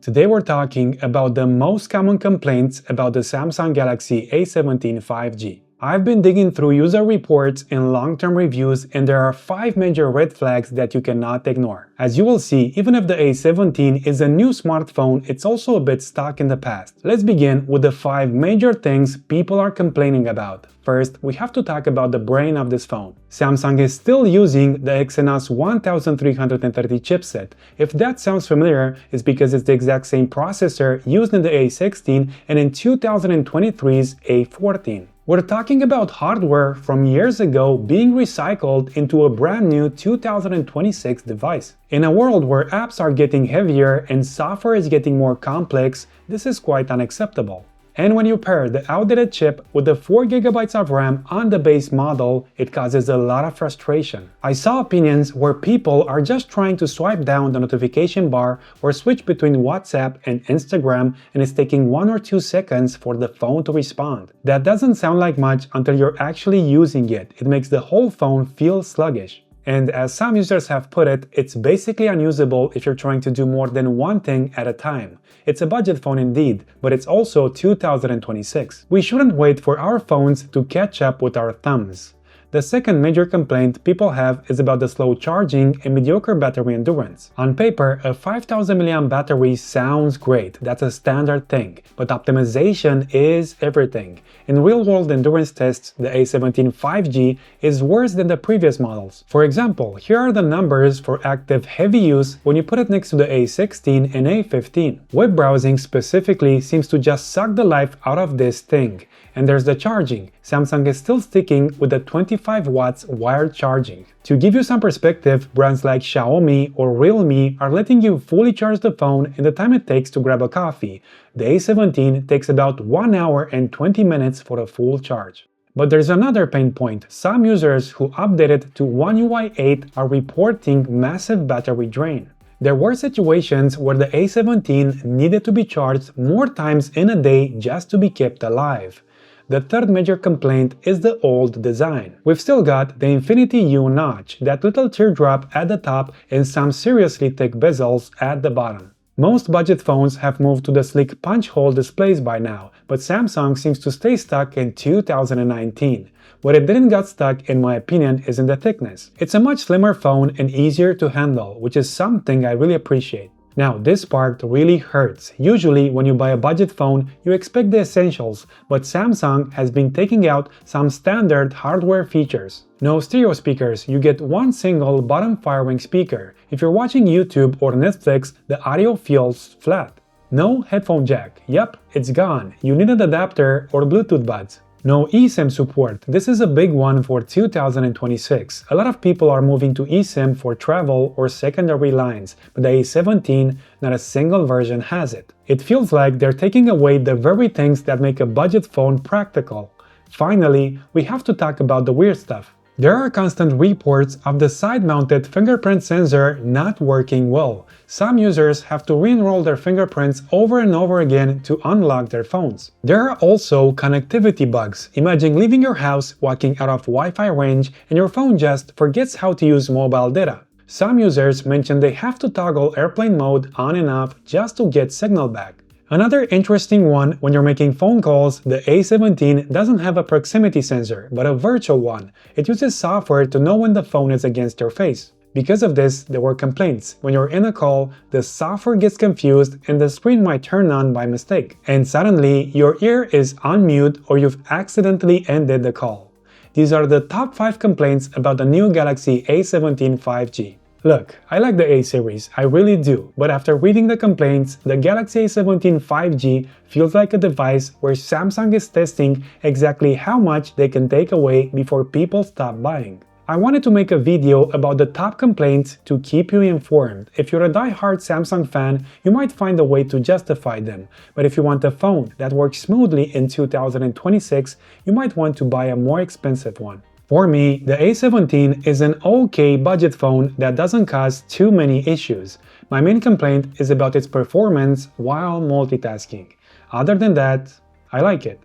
Today we're talking about the most common complaints about the Samsung Galaxy A17 5G. I've been digging through user reports and long-term reviews, and there are 5 major red flags that you cannot ignore. As you will see, even if the A17 is a new smartphone, it's also a bit stuck in the past. Let's begin with the 5 major things people are complaining about. First, we have to talk about the brain of this phone. Samsung is still using the Exynos 1330 chipset. If that sounds familiar, it's because it's the exact same processor used in the A16 and in 2023's A14. We're talking about hardware from years ago being recycled into a brand new 2026 device. In a world where apps are getting heavier and software is getting more complex, this is quite unacceptable. And when you pair the outdated chip with the 4GB of RAM on the base model, it causes a lot of frustration. I saw opinions where people are just trying to swipe down the notification bar or switch between WhatsApp and Instagram, and it's taking 1 or 2 seconds for the phone to respond. That doesn't sound like much until you're actually using it. It makes the whole phone feel sluggish. And as some users have put it, it's basically unusable if you're trying to do more than one thing at a time. It's a budget phone indeed, but it's also 2026. We shouldn't wait for our phones to catch up with our thumbs. The second major complaint people have is about the slow charging and mediocre battery endurance. On paper, a 5000 mAh battery sounds great, that's a standard thing, but optimization is everything. In real-world endurance tests, the A17 5G is worse than the previous models. For example, here are the numbers for active heavy use when you put it next to the A16 and A15. Web browsing specifically seems to just suck the life out of this thing. And there's the charging. Samsung is still sticking with the 25 watts wired charging. To give you some perspective, brands like Xiaomi or Realme are letting you fully charge the phone in the time it takes to grab a coffee. The A17 takes about 1 hour and 20 minutes for a full charge. But there's another pain point. Some users who updated to One UI 8 are reporting massive battery drain. There were situations where the A17 needed to be charged more times in a day just to be kept alive. The third major complaint is the old design. We've still got the Infinity U notch, that little teardrop at the top and some seriously thick bezels at the bottom. Most budget phones have moved to the sleek punch hole displays by now, but Samsung seems to stay stuck in 2019. What it didn't get stuck, in my opinion, is in the thickness. It's a much slimmer phone and easier to handle, which is something I really appreciate. Now, this part really hurts. Usually, when you buy a budget phone, you expect the essentials, but Samsung has been taking out some standard hardware features. No stereo speakers, you get one single bottom-firing speaker. If you're watching YouTube or Netflix, the audio feels flat. No headphone jack. Yep, it's gone. You need an adapter or Bluetooth buds. No eSIM support. This is a big one for 2026. A lot of people are moving to eSIM for travel or secondary lines, but the A17, not a single version has it. It feels like they're taking away the very things that make a budget phone practical. Finally, we have to talk about the weird stuff. There are constant reports of the side-mounted fingerprint sensor not working well. Some users have to re-enroll their fingerprints over and over again to unlock their phones. There are also connectivity bugs. Imagine leaving your house, walking out of Wi-Fi range, and your phone just forgets how to use mobile data. Some users mention they have to toggle airplane mode on and off just to get signal back. Another interesting one, when you're making phone calls, the A17 doesn't have a proximity sensor, but a virtual one. It uses software to know when the phone is against your face. Because of this, there were complaints. When you're in a call, the software gets confused and the screen might turn on by mistake. And suddenly, your ear is on mute or you've accidentally ended the call. These are the top 5 complaints about the new Galaxy A17 5G. Look, I like the A series, I really do, but after reading the complaints, the Galaxy A17 5G feels like a device where Samsung is testing exactly how much they can take away before people stop buying. I wanted to make a video about the top complaints to keep you informed. If you're a die-hard Samsung fan, you might find a way to justify them, but if you want a phone that works smoothly in 2026, you might want to buy a more expensive one. For me, the A17 is an okay budget phone that doesn't cause too many issues. My main complaint is about its performance while multitasking. Other than that, I like it.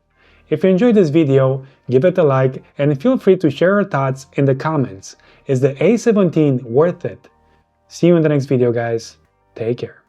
If you enjoyed this video, give it a like and feel free to share your thoughts in the comments. Is the A17 worth it? See you in the next video, guys. Take care.